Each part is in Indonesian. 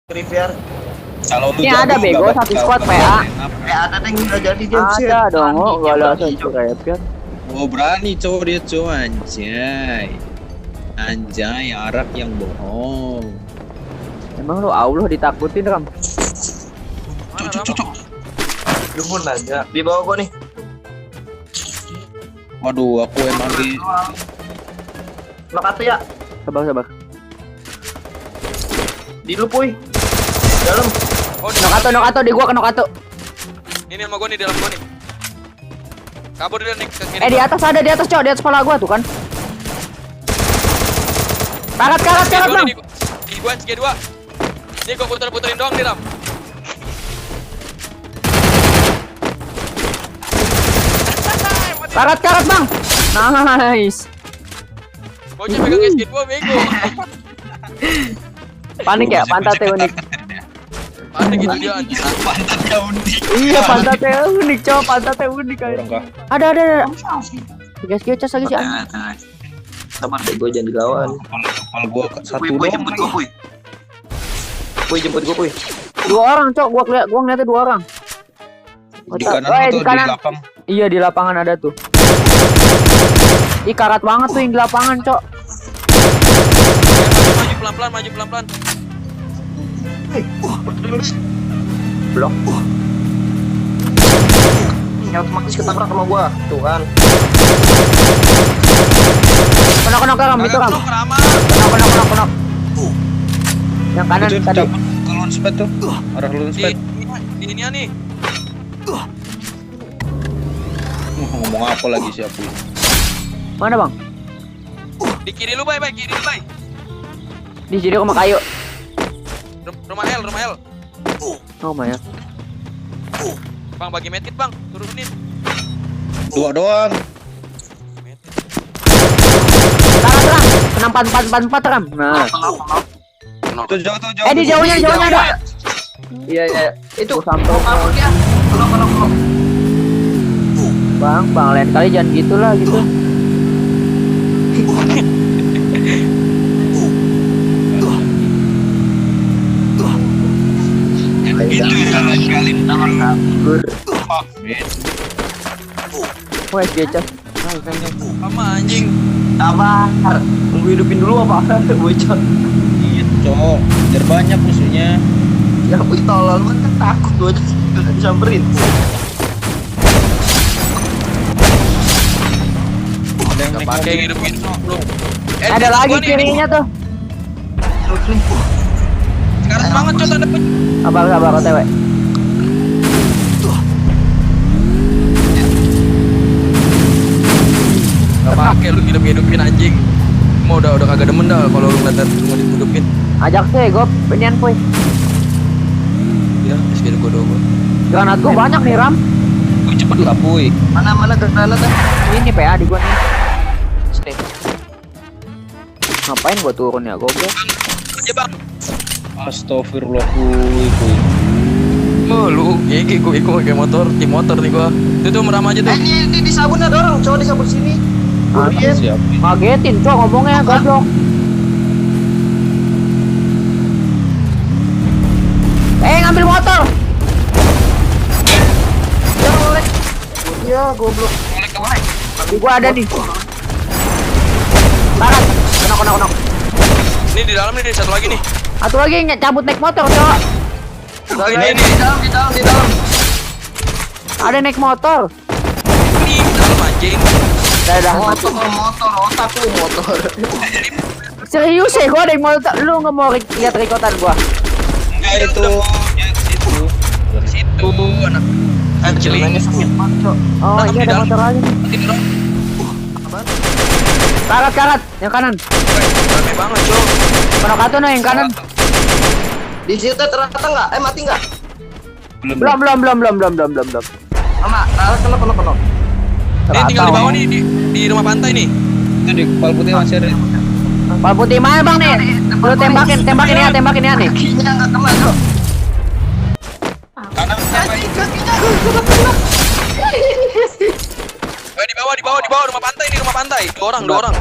Rivier. Kalau lu Ini ada bego satu squad PA. Ada yang udah jadi dia. Ada dong, enggak ada satu Rivier. Oh berani cowok dia cowok anjay. Anjay arak yang bohong. Emang lu Allah ditakutin Ram? Cocok. Dukun aja. Di bawah gua nih. Waduh aku emang di Makasih ya. Sabar. Di lu puy. Dalam. Oh, di Nokato di gua ke Nokato. ini sama gua nih dalam gua nih. Kabur dia nih ke kiri. Di atas ada di atas cok, di atas kepala gua tuh kan. Karat Bang. Di gua SG2. Ini gua puter-puterin doang nih, Ram. Karat Bang. Nice. Bocah pegang SG2 bego. Panik ya, pantatnya unik. Panik gitu dia anjir. pantatnya unik. Iya, pantatnya unik cok, pantatnya unik kayak. Orang kah? Ada. Guys, cas lagi sih. Sabar deh gua jangan digawan. Kalau gua satu Puy doang. jemput gua puy. Puy jemput gua puy. 2 orang cok, gua ngeliatnya 2 orang. Di kanan di atau di kanan. belakang? Iya di lapangan ada tuh. Ih karat banget tuh yang di lapangan cok. Maju pelan-pelan. Blok. Ini otomatis ketabrak sama gua. Tuh kan. Kena Ram itu Ram. Kena. Yang kanan Itu tadi. cabut ke launchpad tuh. Arah launchpad. Di ini nih. Ngomong apa lagi siapa ini? Mana Bang? Di kiri lu, Bay, kiri lu, Bay. Di sini rumah kayu. Rumah L. Oh my god. Bang, bagi medkit, Bang. Turunin. 2 doang. Karat Ram. Kena 4 Ram. Nah. Tuh jauh. Di jauhnya ada. Iya. Itu sampai. kabur dia. Belum. Bang, lain kali jangan gitulah gitu. Itu ya kali kabur. Wah, gecas. Sama anjing. Sabar. Tunggu hidupin dulu apa? Bocor. Iya cowok. Biar banyak musuhnya. Ya puy tolol lu kan takut gua disamperin. Ada yang Gak naik pakai mobil. hidup-hidup bro. Ada lagi kirinya tuh. Terus nih. Sekarang banget coy tanda pencet. Sabar OTW. Gak pakai lu hidup-hidupin anjing. Mau udah kagak demen dah kalau lu ngeliat mau dihidupin. Ajak tuh gue penian puy. Ya, SG gua doang. Granat gua banyak nih Ram. Wih, cepet lah puy. Mana granat dah. Ini PA di gua nih. Ngapain gua turun ya goblok? Aja, Bang. Astagfirullah puy. Oh, lu gigi gua pakai motor, tim motor nih gua. Itu meram aja tuh. Ini di sabun ada orang, coba di sabun sini. Iya. Siap. Ngagetin cok ngomongnya goblok. Ngambil motor. Ya oleh. Ya goblok. Di gua ada nih. Barat. Kena. Ini di dalam nih, satu lagi nih. Satu lagi cabut naik motor cok. Ini Di dalam. Ada naik motor. Ini di dalam anjing. Dah. Motor, otak lu motor. Serius ya gua ada yang motor. Lu nggak mau lihat rekotan gua? Enggak itu. Situ anak kecil ini. Sakit banget, Cok. Oh Tanam iya di ada dalam. motor lagi nih. Karat yang kanan. Rame banget, Cok. Kena nih yang kanan. Di situ ternyata enggak? Mati enggak? Belum. Mama, kena. Ini tinggal di bawah nih di rumah pantai nih. Itu di kepala putih masih ada. Pak Putih mana bang nih? Lu tembakin ya nih. Kakinya enggak kena, Cok. Kanan Kakinya enggak kena. Di bawah rumah pantai. Dua orang.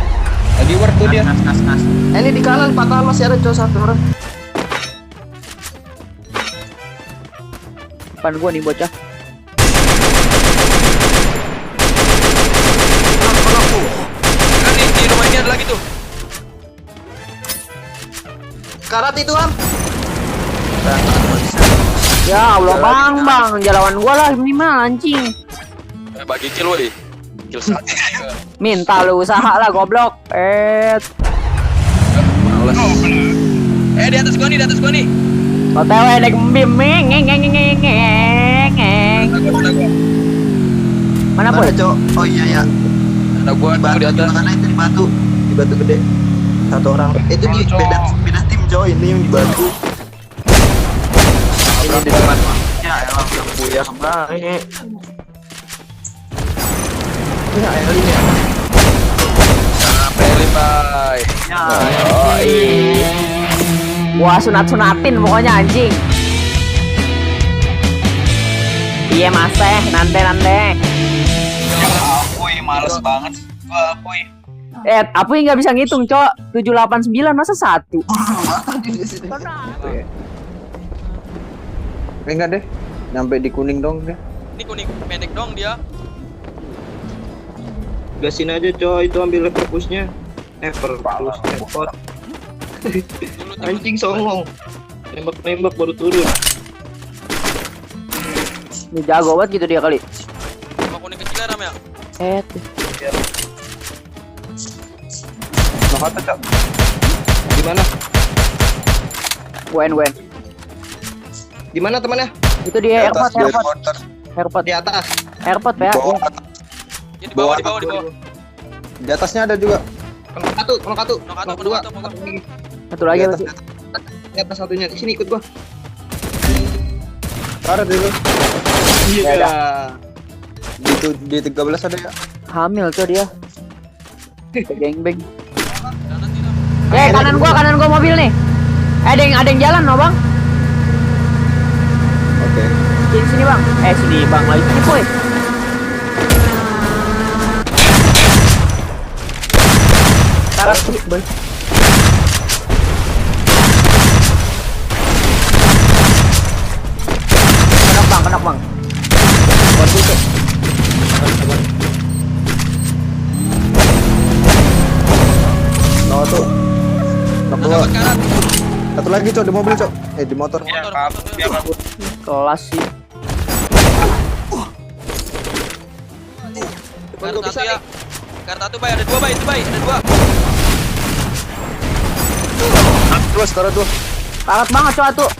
lagi war tuh dia. Ini di kanan patahan masih ada cowok satu orang. depan gua nih bocah. Kan di rumah ini ada lagi tuh. Karat itu Am. Ya Allah bang, jalawan gua lah minimal anjing. Bagi kill woi. Kill satu. Minta lu usaha lah goblok. Males. Di atas gua nih, OTW naik bim. Mana Mana pun? Cok? Oh iya ya. Ada gua Di di batu, atas. mana itu di batu? Di batu gede. Satu orang. Itu di Cok. beda tim Cok, ini yang di batu. Ini di depan. Ya elah lampu ya kembali. Ya elah ini ya. Pelin bay. Ya. Gua sunat-sunatin pokoknya anjing. Iya maseh, nande. Woi, males banget. Gua apoi. Apa yang nggak bisa ngitung, Cok? 789 masa 1? Enggak deh. Nyampe di kuning dong deh. Ini kuning pendek dong dia. Gasin aja coy, itu ambil perpusnya. Perpus. Dulu Anjing songong. Nembak baru turun. Ini jago banget gitu dia kali. Rumah kuning kecil Ram ya. Nokata Cok. Di mana? Wen. Di mana temannya? Itu di airport. Di atas. Airport ya. Ya di bawah. Di atasnya ada juga. Kalau katu. Nokatu. Dua. Satu lagi Di apa atas, sih? Di atas satunya. Di sini ikut gua. Ada dulu. Iya. Di 13 ada ya. Hamil tuh dia. Gengbeng. Kanan tidak. Kanan gua mobil nih. Ada yang jalan no bang? Oke. Sini bang. Sini bang lagi sini boy. Taras boy. Kenak bang. Bantu tuh. No tuh. Nok dua. Dapat karat. Satu lagi Cok di mobil Cok. Di motor. Motor. Kelas sih. Karat satu ya. Karat satu bay, ada dua bay, itu bay, ada dua. Dua sekarang tuh. Karat banget coba tuh.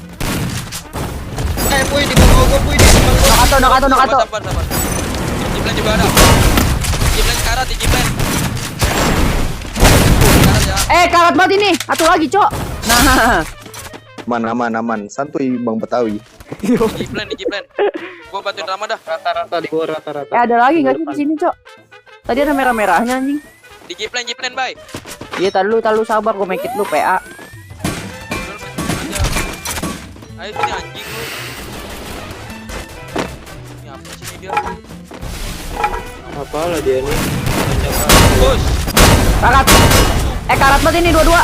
Puy di bawah gua, Puy di depan gua. Nakato. Sabar. Jiplen juga ada. Jiplen karat, di jiplen. Karat ya. Karat banget ini. Satu lagi cok. Nah. Aman. Santuy Bang Betawi. Di jiplen. Gua bantuin Rama dah. Rata-rata di bawah rata-rata. Ada lagi nggak sih di sini cok? Tadi ada merah-merahnya anjing. Di jiplen bay. Iya, tar lu sabar, gue make it lu PA. Ayo sini anjing lu. Ini apa sih ini dia? Apalah dia nih. Bos. Karat. Karat banget ini dua-dua.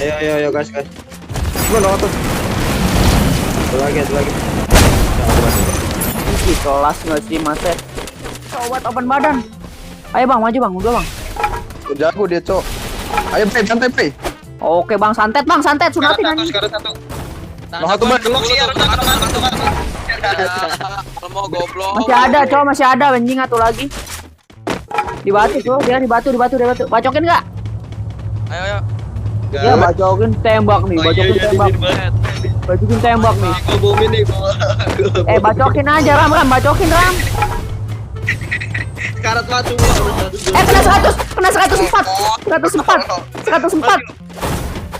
Ayo guys. Gua tuh. Satu lagi. Ih, kelas nggak sih mas? Coba open badan. Ayo bang, maju bang, udah bang. Jago dia Cok. Ayo Pre, santai Pre. Oke bang, santet, sunatin anjing. Karat satu. Nokatu Bang. Kalau mau goblok. Masih ada anjing satu lagi. Di batu tuh, dia di batu. Bacokin nggak? Ayo. Ya bacokin tembak nih, bacokin tembak nih. Gua bomin nih gua. Bacokin aja Ram, bacokin Ram. Karat batu. Kena 104.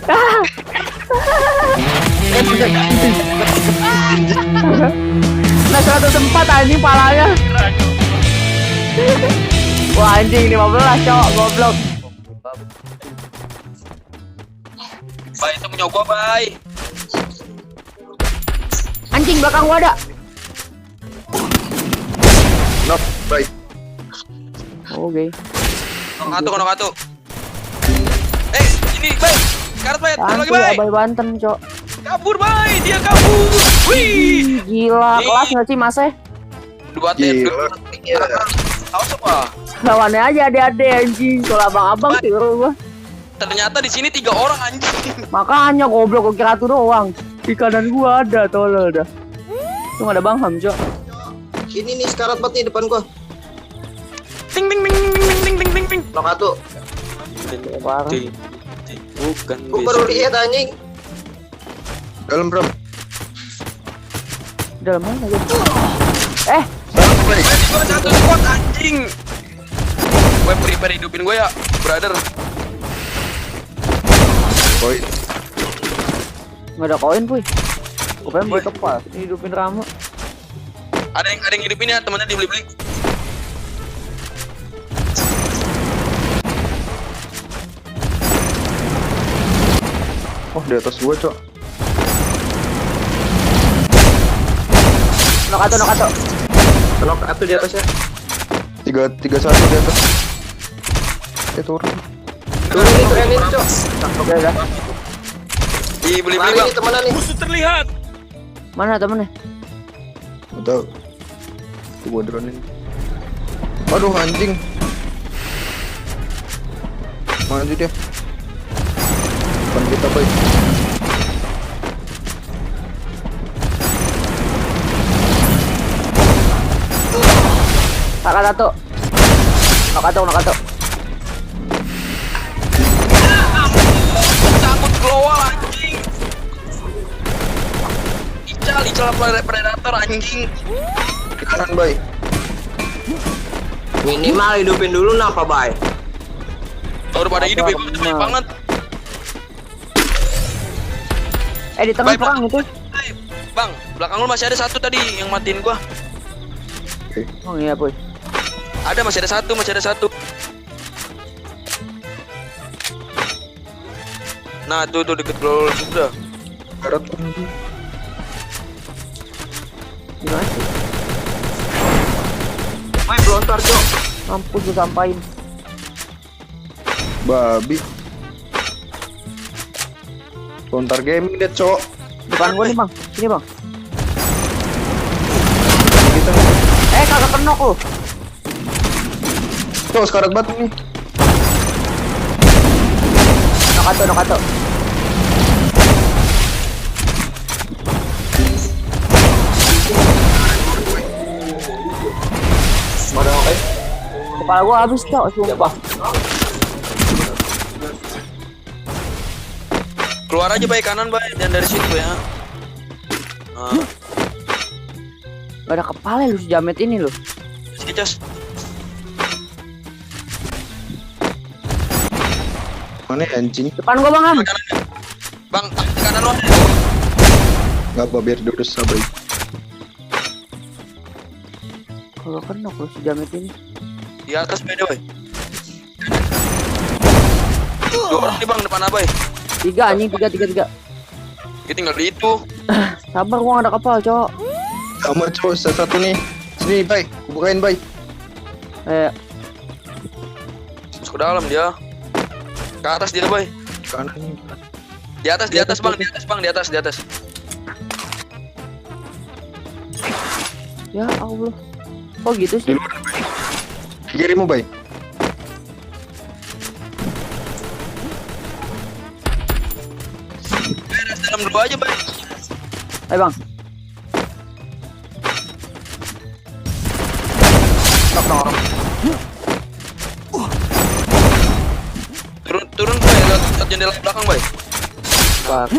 Ah. Kena 104 anjing palanya. Wah anjing 15 cowok goblok. Bay, itu punya gua, bay. Anjing belakang gua ada. Nok, baik. Oke. Nokatu. Ini bay. Karat bay, satu lagi Santuy bay. Abai Banten cok. Kabur bay, dia kabur. Wih, Gila, kelas nggak sih Mas? 2 T. Awas apa? Lawannya aja ade-ade anjing. Kalau abang-abang sih gua. Ternyata di sini 3 orang anjing. Makanya goblok, gua kira satu doang. Di kanan gua ada, tolol dah. Tuh ada Bang Ham, Cok. Ini nih sekarat banget nih depan gua. Ting ting ting ting ting ting ting ting. Blok satu. Parah. Bukan. Gua baru lihat anjing. Dalam bro. Dalam mana gitu? Gua satu squad anjing. Gue prepare hidupin gue ya, brother. Boy. Nggak ada koin, Puy. Gua pengen beli kepal, hidupin Rama. Ada yang hidupin ya, temennya dibeli-beli. Oh di atas gua cok. Nok atau. Blok satu di atasnya. 3-1 di atas. Turun. Turunin, Cok. Oke udah. Dibeli-beli Lari bang. nih temenan nih. Musuh terlihat. Mana temennya? Udah. Tuh gua dronein. Aduh anjing. Maju dia. Depan kita boy. Kakak satu. Nok atau. Cabut global anjing. Ical predator anjing. Di kanan boy. Minimal hidupin dulu napa, Bay? Udah pada hidup ya, gue banyak banget. Di tengah Bye, perang itu. Bang, belakang lu masih ada satu tadi yang matiin gua. Oh iya, Puy. Ada, masih ada satu. Nah, tuh deket global sudah. Karat. Gimana sih? Bay, pelontar, Cok. Mampus gue sampain. Babi. Lontar gaming deh cok. Depan gua nih, Bang. Sini, Bang. Kita Kagak kenok lu. cok sekarat batu nih. Nok atau. Mana oke? Kepala gua habis, Cok. Sumpah. Keluar aja baik kanan baik, dan dari situ ya. Nah, Gak ada kepala lu si Jamet ini lu. sini Jos. Mana ya, anjing? Depan gua, Bang Ham. Kanannya. Bang, di kanan lu ada. Nggak apa biar dia udah sabar. Kalau kenok lu si Jamet ini. Di atas beda boy. 2 orang nih bang depan abai. 3 anjing, 3. Kita tinggal di itu. Sabar, gua gak ada kapal, Cok. Sama cok satu nih. Sini bay, bukain bay. Masuk ke dalam dia. Ke atas dia boy. Kanan. Di atas bang, di atas. Ya Allah. Kok gitu Di sih? luar bay. Kirimu bay. Beres dalam dulu aja boy. Ayo, Bang. Nok. Turun boy, lewat jendela belakang boy. Bang.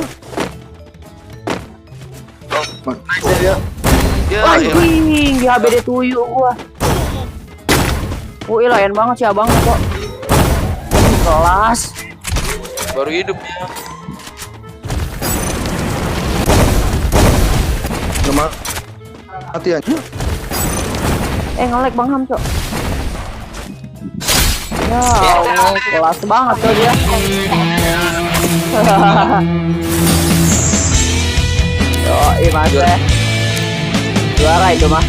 Man, dia. Ya, Anjing, di HBD tuyul gua. Layan banget sih abang kok. Kelas. baru hidup ya. Cuma mati aja. Nge-lag Bang Ham, Cok. Ya Allah, kelas banget tuh dia. Yo, mas juara itu mah.